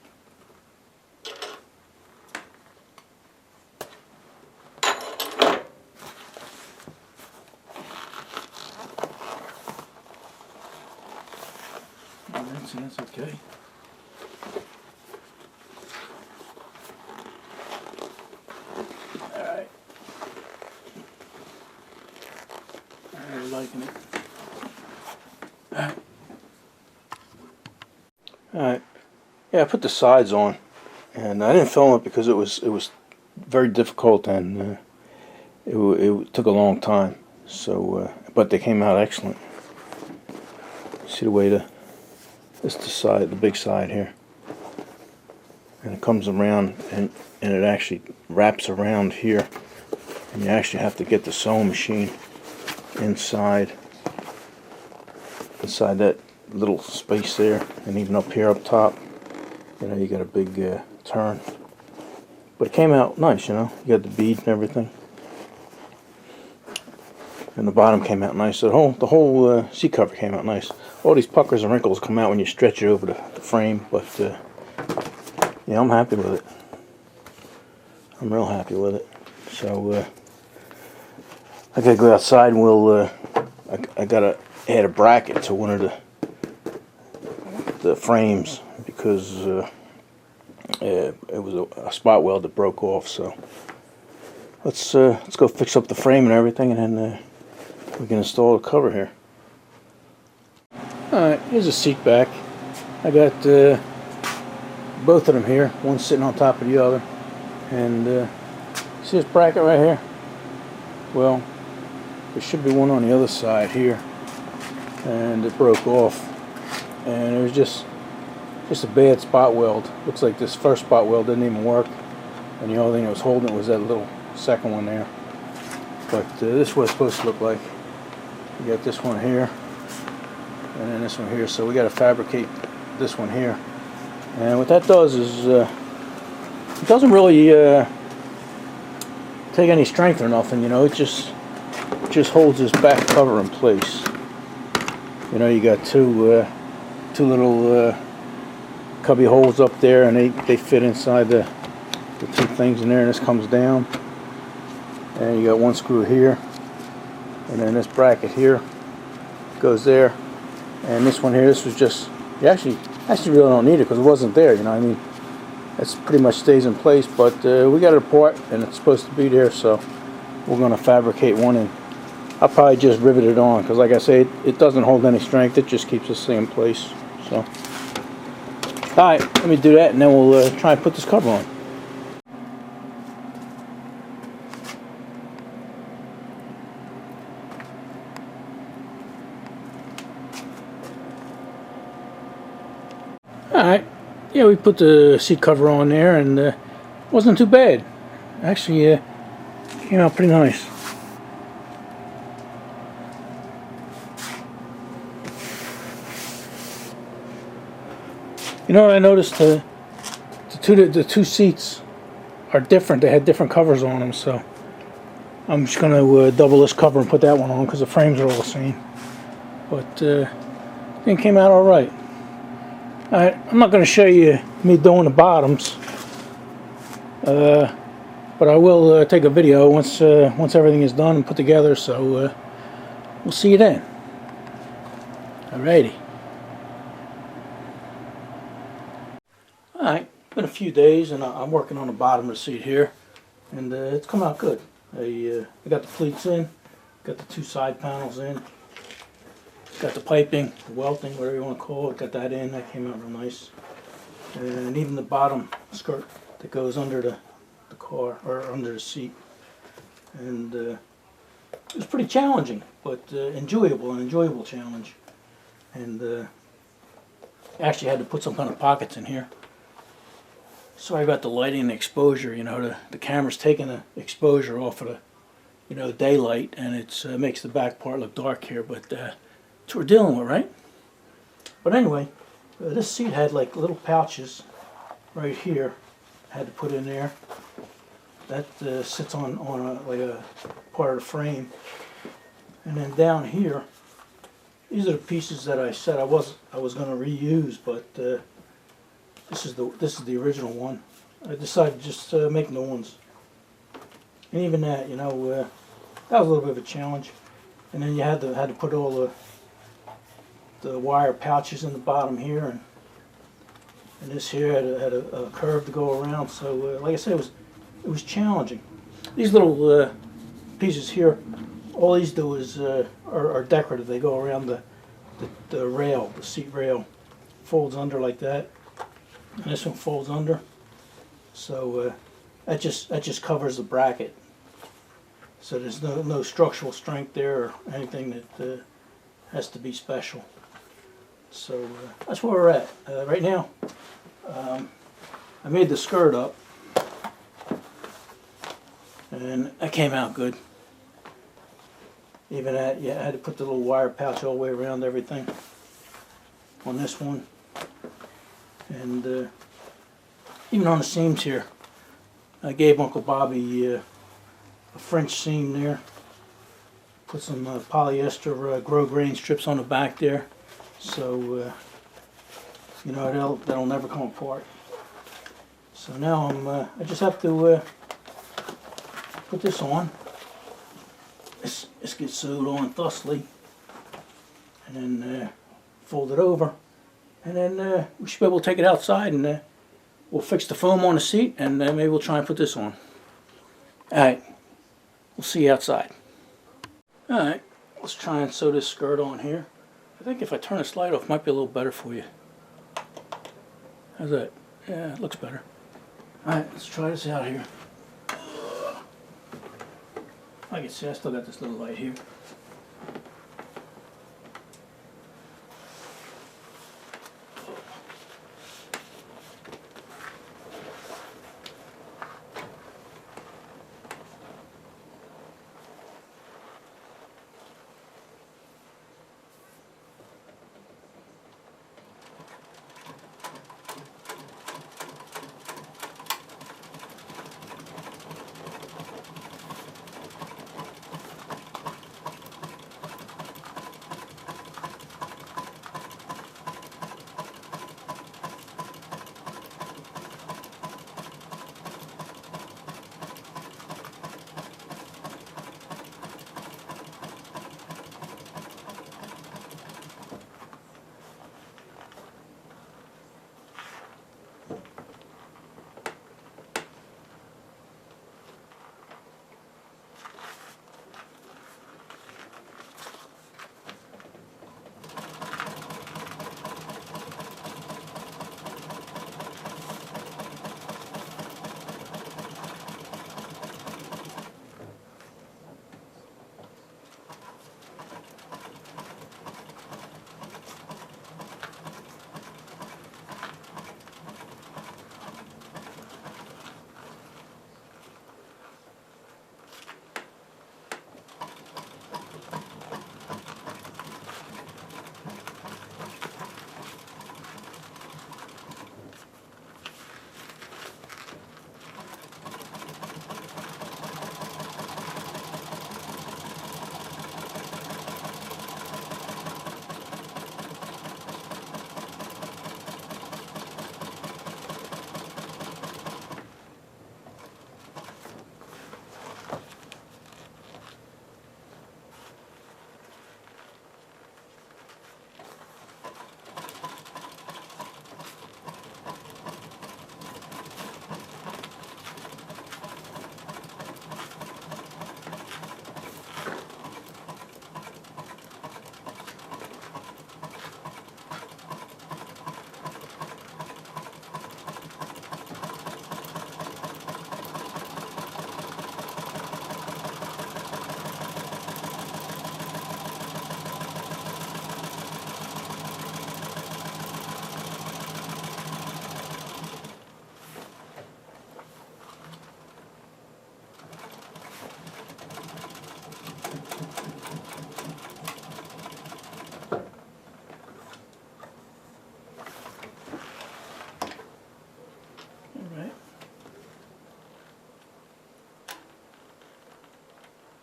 All right, so that's okay. All right. I'm really liking it. All right. All right. Yeah, I put the sides on, and And I didn't film it because it was very difficult, and it took a long time. So, but they came out excellent. See the way this is the side, the big side here, and it comes around, and it actually wraps around here, and you actually have to get the sewing machine inside that little space there, and even up here up top, you know, you got a big turn. But it came out nice, you know. You got the bead and everything, and the bottom came out nice. So the whole seat cover came out nice. All these puckers and wrinkles come out when you stretch it over the frame, but yeah, I'm happy with it. I'm real happy with it. So I gotta go outside, and we'll. I gotta add a bracket to one of the frames because it was a spot weld that broke off. So let's go fix up the frame and everything, and then we can install the cover here. Alright, here's a seat back. I got both of them here, one sitting on top of the other, and see this bracket right here? Well, there should be one on the other side here, and it broke off, and it was just a bad spot weld. Looks like this first spot weld didn't even work, and the only thing that was holding it was that little second one there. But this is what it's supposed to look like. You got this one here, and then this one here, so we got to fabricate this one here. And what that does is it doesn't really take any strength or nothing, you know. It just holds this back cover in place. You know, you got two little cubby holes up there, and they fit inside the two things in there, and this comes down, and you got one screw here, and then this bracket here goes there, and this one here, this was just, you actually really don't need it because it wasn't there, you know what I mean. It's pretty much stays in place, but we got it apart, and it's supposed to be there, so we're going to fabricate one, and I'll probably just rivet it on because, like I say, it doesn't hold any strength. It just keeps this thing in place. So, alright, let me do that, and then we'll try and put this cover on. Alright, yeah, we put the seat cover on there, and it wasn't too bad. Actually, came out pretty nice. You know what I noticed? The two seats are different. They had different covers on them, so I'm just going to double this cover and put that one on because the frames are all the same. But I think it came out all right. I'm not going to show you me doing the bottoms, but I will take a video once everything is done and put together. So we'll see you then. Alrighty. Alright, been a few days, and I'm working on the bottom of the seat here, and it's come out good. I got the pleats in, got the two side panels in, got the piping, the welting, whatever you want to call it, got that in. That came out real nice. And even the bottom skirt that goes under the car, or under the seat. And it was pretty challenging, but an enjoyable challenge. And actually had to put some kind of pockets in here. Sorry about the lighting and exposure. You know, the camera's taking the exposure off of the, you know, daylight, and it makes the back part look dark here, but that's what we're dealing with, right? But anyway, this seat had like little pouches right here. I had to put in there. That sits on like a part of the frame, and then down here, these are the pieces that I said I was going to reuse, but this is the original one. I decided to just make new ones, and even that, you know, that was a little bit of a challenge. And then you had to put all the wire pouches in the bottom here, and this here had a curve to go around. So like I said, it was challenging. These little pieces here, all these do is are decorative. They go around the rail, the seat rail, folds under like that, and this one folds under, So that just covers the bracket. So there's no structural strength there or anything that has to be special. So that's where we're at right now. I made the skirt up, and that came out good. Even that, yeah, I had to put the little wire pouch all the way around everything on this one, and even on the seams here, I gave Uncle Bobby a French seam there. Put some polyester grosgrain strips on the back there, so you know that'll never come apart. So now I just have to put this on. This gets sewed on thusly, and then fold it over, and then we should be able to take it outside, and we'll fix the foam on the seat, and maybe we'll try and put this on. Alright, we'll see you outside. Alright, let's try and sew this skirt on here. I think if I turn this light off, it might be a little better for you. How's that? Yeah, it looks better. Alright, let's try this out here. I can see I still got this little light here.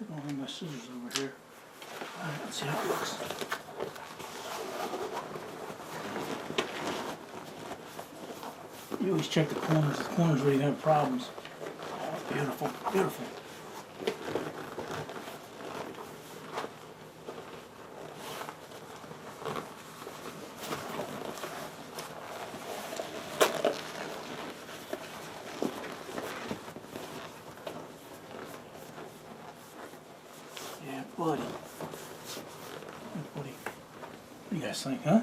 I don't have my scissors over here. Alright, let's see how it looks. You always check the corners. The corners where you have problems. Oh, beautiful, beautiful. Yeah, buddy. Hey, buddy. What do you guys think, huh?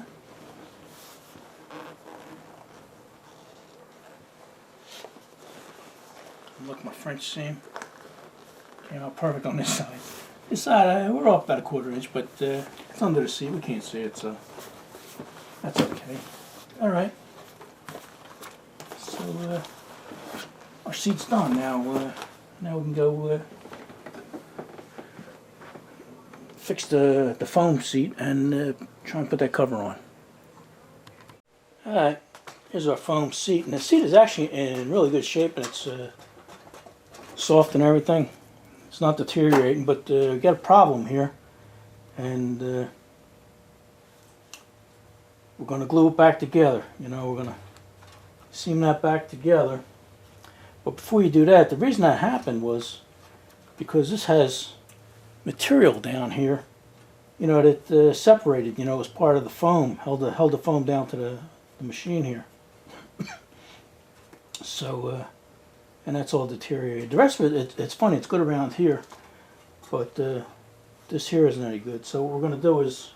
Look, my French seam came out perfect on this side. This side, we're off about a 1/4 inch, but it's under the seat. We can't see it, so that's okay. All right. So our seat's done now. Now we can go fix the foam seat and try and put that cover on. All right. Here's our foam seat, and the seat is actually in really good shape, and it's soft and everything. It's not deteriorating, but we got a problem here, and we're going to glue it back together. You know, we're going to seam that back together. But before you do that, the reason that happened was because this has material down here, you know, that separated. You know, it was part of the foam, held the foam down to the machine here. So, and that's all deteriorated. The rest of it, it's funny, it's good around here, but this here isn't any good. So what we're going to do is,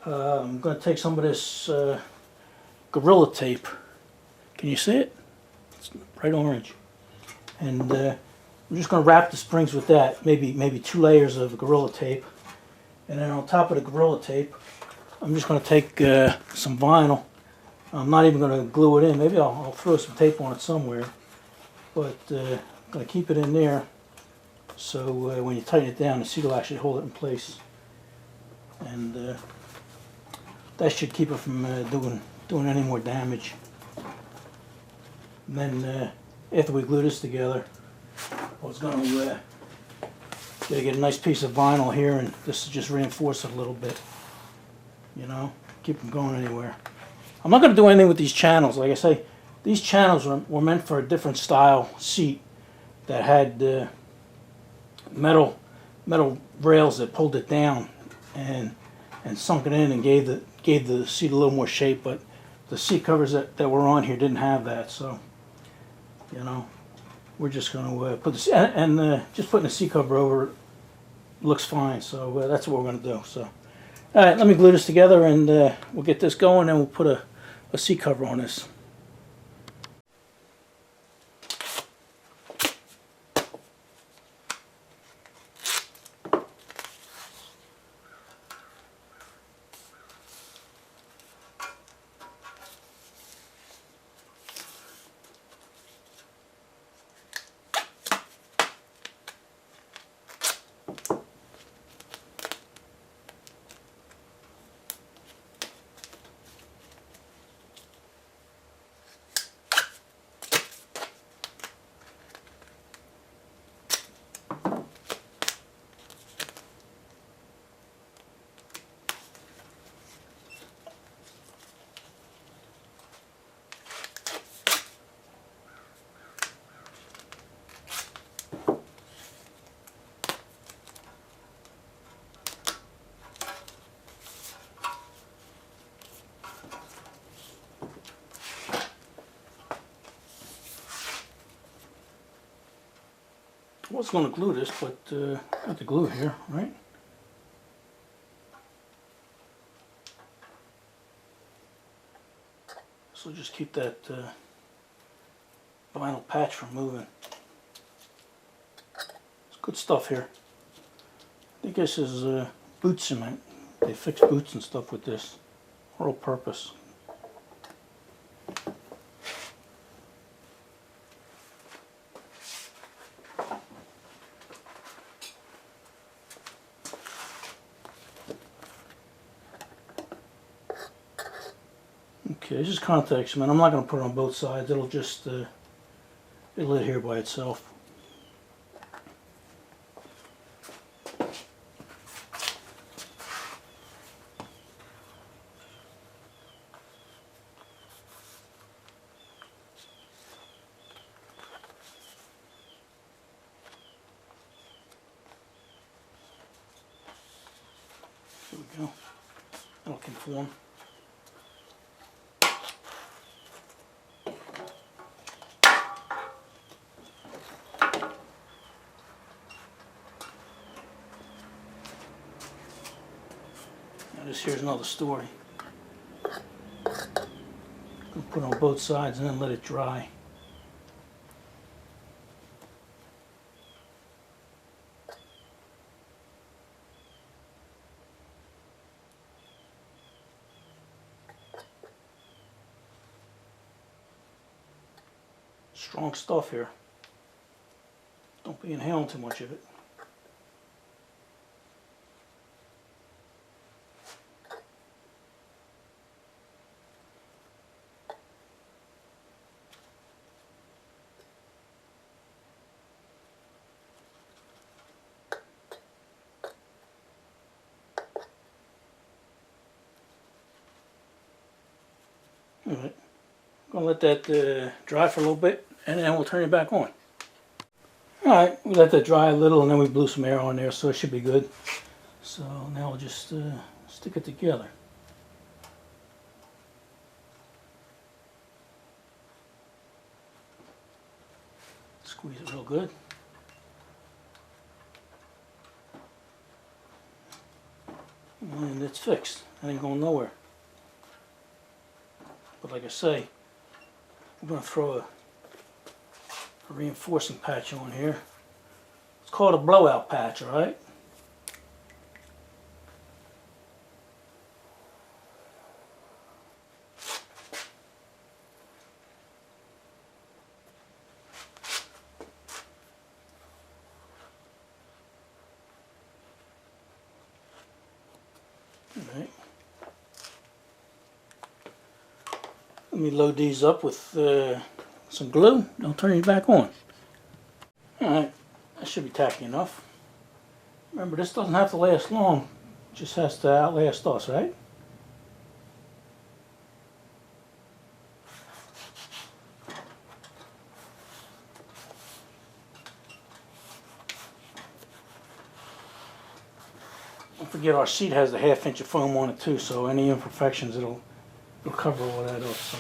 I'm going to take some of this Gorilla Tape. Can you see it? It's bright orange. And I'm just going to wrap the springs with that, maybe 2 layers of Gorilla Tape. And then on top of the Gorilla Tape, I'm just going to take some vinyl. I'm not even going to glue it in. Maybe I'll throw some tape on it somewhere. But I'm going to keep it in there so when you tighten it down, the seat will actually hold it in place. And that should keep it from doing any more damage. And then after we glue this together, I was going to get a nice piece of vinyl here, and this will just reinforce it a little bit. You know, keep them going anywhere. I'm not going to do anything with these channels. Like I say, these channels were meant for a different style seat that had metal rails that pulled it down and sunk it in and gave the seat a little more shape. But the seat covers that were on here didn't have that, so you know, we're just going to put the and just putting the seat cover over it looks fine. So that's what we're going to do. So all right, let me glue this together, and we'll get this going, and we'll put a seat cover on this. I was going to glue this, but got the glue here, right? So just keep that vinyl patch from moving. It's good stuff here. I think this is boot cement. They fix boots and stuff with this. All purpose. Okay, this is contact cement. I'm not going to put it on both sides. It'll just it'll adhere by itself. There we go. That'll conform. Now this here's another story. Gonna put it on both sides and then let it dry. Strong stuff here. Don't be inhaling too much of it. Alright, I'm going to let that dry for a little bit and then we'll turn it back on. Alright, we let that dry a little and then we blew some air on there, so it should be good. So now we'll just stick it together. Squeeze it real good. And it's fixed. It ain't going nowhere. But like I say, I'm going to throw a reinforcing patch on here. It's called a blowout patch, alright? Alright. Let me load these up with some glue, and I'll turn it back on. Alright, that should be tacky enough. Remember, this doesn't have to last long, it just has to outlast us, right? Don't forget our seat has the 1/2 inch of foam on it too, so any imperfections it'll cover all that up. So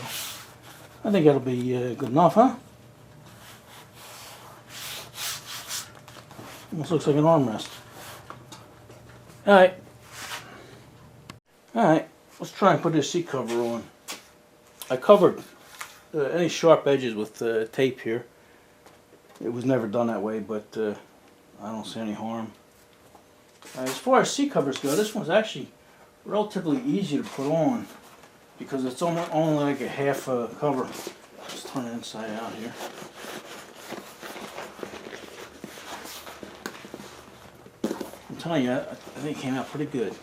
I think that'll be good enough, huh? Almost looks like an armrest. Alright. Alright, let's try and put this seat cover on. I covered any sharp edges with tape here. It was never done that way, but I don't see any harm. As far as seat covers go, this one's actually relatively easy to put on because it's only like a half cover. Let's turn it inside out here. I'm telling you, I think it came out pretty good.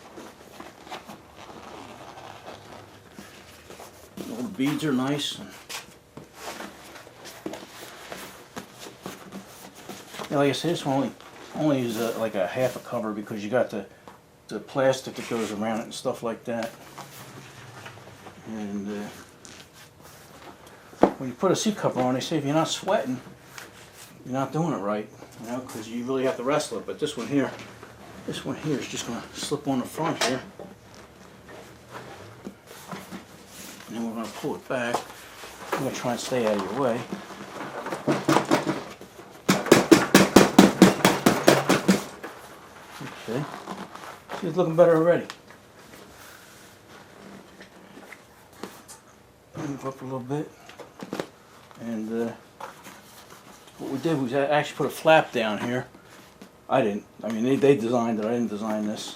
All the beads are nice. Yeah, like I said, this one only is like a half a cover because you got the plastic that goes around it and stuff like that. And when you put a seat cover on, they say if you're not sweating, you're not doing it right, you know, because you really have to wrestle it. But this one here is just going to slip on the front here, and then we're going to pull it back. I'm going to try and stay out of your way. Okay, see, it's looking better already. Move up a little bit, and what we did was actually put a flap down here. I mean they designed it, I didn't design this.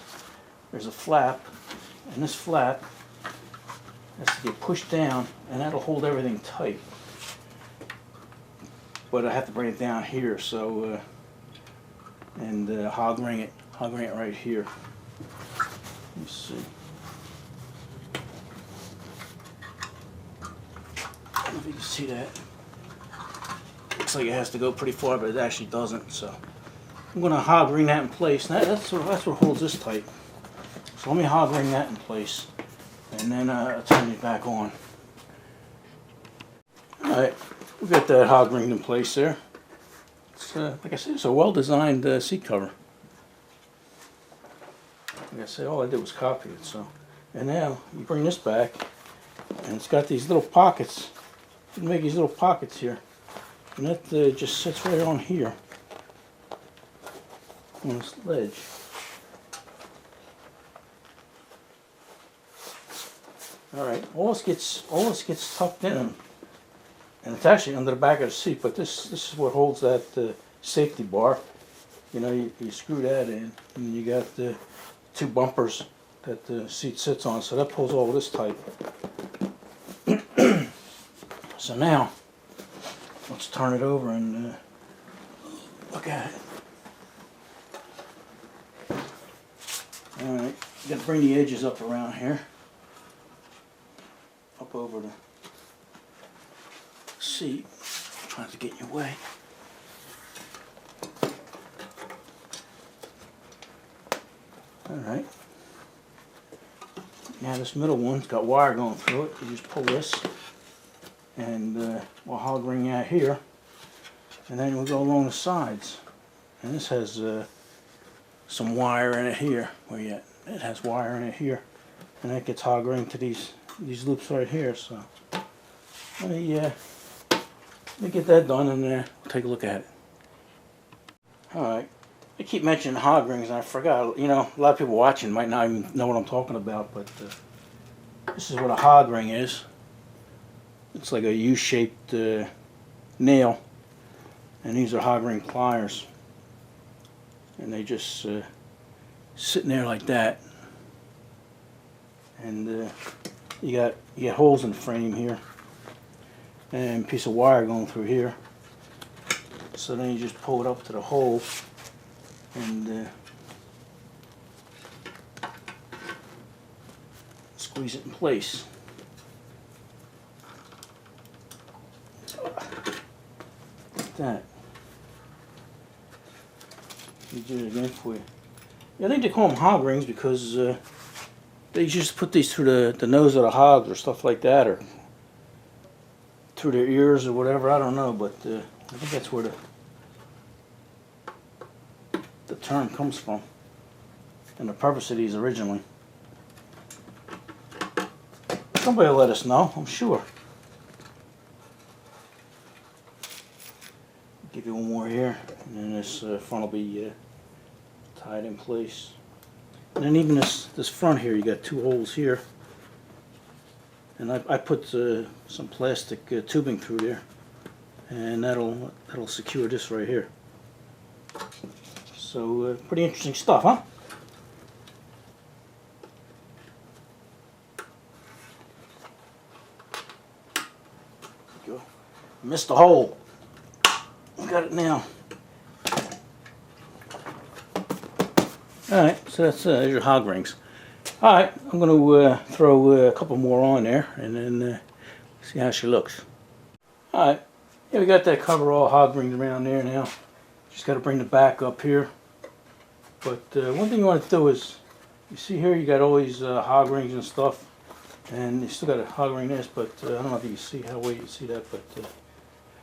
There's a flap, and this flap has to get pushed down, and that'll hold everything tight. But I have to bring it down here, so and hog ring it right here. Let's see. I don't know if you can see that. Looks like it has to go pretty far, but it actually doesn't. So I'm going to hog ring that in place. That's what holds this tight. So let me hog ring that in place, and then I'll turn it back on. All right, we got that hog ringed in place there. It's, like I said, it's a well-designed seat cover. Like I said, all I did was copy it. So, and now you bring this back, and it's got these little pockets. You can make these little pockets here, and that just sits right on here on this ledge. All right, all this gets tucked in, and it's actually under the back of the seat. But this is what holds that safety bar. You know, you screw that in, and you got the 2 bumpers that the seat sits on. So that pulls all this tight. So now let's turn it over and look at it. Alright, you got to bring the edges up around here. Up over the seat. I'm trying to get in your way. Alright. Now this middle one's got wire going through it. You just pull this and we'll hog ring out here. And then we'll go along the sides. And this has some wire in it here. Where you at? It has wire in it here. And that gets hog ringed to these loops right here. So let me get that done and we'll take a look at it. Alright. I keep mentioning hog rings and I forgot. You know, a lot of people watching might not even know what I'm talking about, but this is what a hog ring is. It's like a U-shaped nail, and these are hog ring pliers, and they just sitting there like that. And you got holes in the frame here, and a piece of wire going through here. So then you just pull it up to the hole and squeeze it in place. Like that. Let me do it again for you. Yeah, I think they call them hog rings because they just put these through the nose of the hogs or stuff like that, or through their ears or whatever. I don't know, but I think that's where the term comes from and the purpose of these originally. Somebody will let us know, I'm sure. Give you one more here, and then this front will be tied in place. And then even this front here, you got two holes here, and I put some plastic tubing through there, and that'll secure this right here. So pretty interesting stuff, huh? Go. Missed the hole. Got it now. Alright, so that's there's your hog rings. Alright, I'm going to throw a couple more on there and then see how she looks. Alright, yeah, we got that cover all hog ringed around there now. Just got to bring the back up here. But one thing you want to do is, you see here you got all these hog rings and stuff, and you still got a hog ring this, but I don't know if you can see how well you can see that, but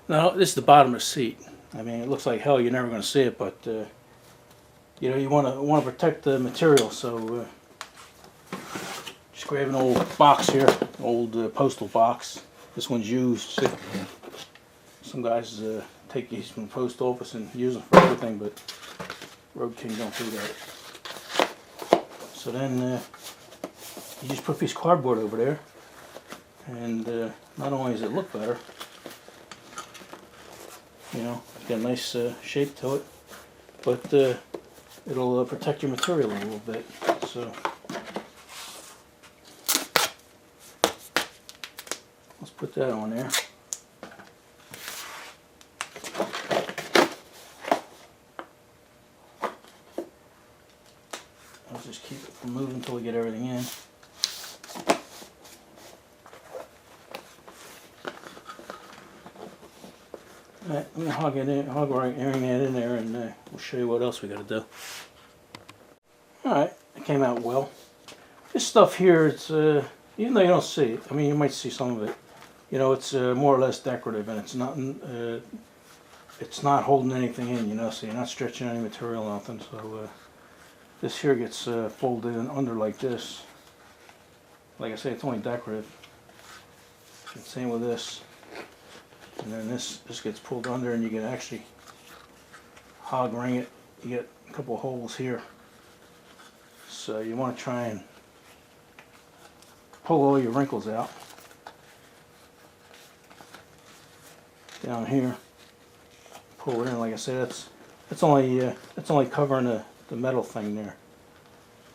now this is the bottom of the seat. I mean, it looks like hell. You're never going to see it, but you know, you want to protect the material. So just grab an old box here, old postal box. This one's used. See? Some guys take these from the post office and use them for everything, but Road King don't do that. So then you just put a piece of cardboard over there, and not only does it look better, you know, get a nice shape to it, but it'll protect your material a little bit. So let's put that on there. I'll just keep it from moving until we get everything in. Alright, I'm going to hog ring that in there, and we'll show you what else we got to do. Alright, it came out well. This stuff here, it's even though you don't see it, I mean, you might see some of it. You know, it's more or less decorative, and it's not holding anything in. You know, so you're not stretching any material, nothing. So this here gets folded in under like this. Like I say, it's only decorative. And same with this. And then this gets pulled under, and you can actually hog ring it. You get a couple of holes here. So you want to try and pull all your wrinkles out. Down here, pull it in. Like I said, that's only covering the metal thing there.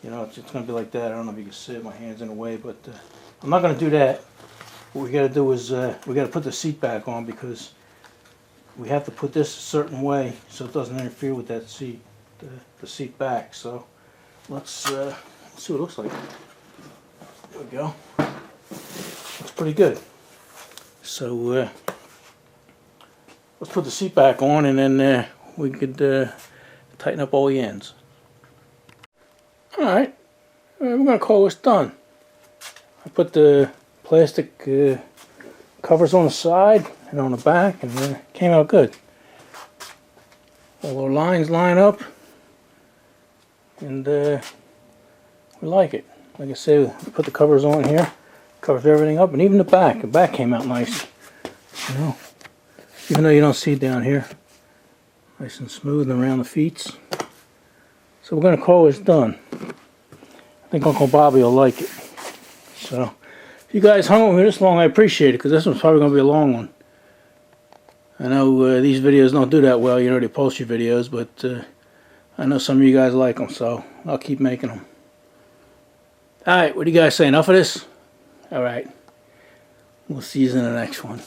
You know, it's going to be like that. I don't know if you can see it. My hand's in the way, but I'm not going to do that. What we got to do is we got to put the seat back on, because we have to put this a certain way so it doesn't interfere with that seat, the seat back. So let's see what it looks like. There we go. Looks pretty good. So let's put the seat back on, and then we could tighten up all the ends. Alright, we're going to call this done. I put the plastic covers on the side and on the back, and it came out good. All the lines line up, and we like it. Like I say, we put the covers on here, covers everything up, and even the back. The back came out nice. You know, even though you don't see it down here, nice and smooth and around the feet. So we're going to call this done. I think Uncle Bobby will like it. So if you guys hung with me this long, I appreciate it, because this one's probably going to be a long one. I know these videos don't do that well, you know, the upholstery videos, but I know some of you guys like them, so I'll keep making them. Alright, what do you guys say? Enough of this? Alright. We'll see you in the next one.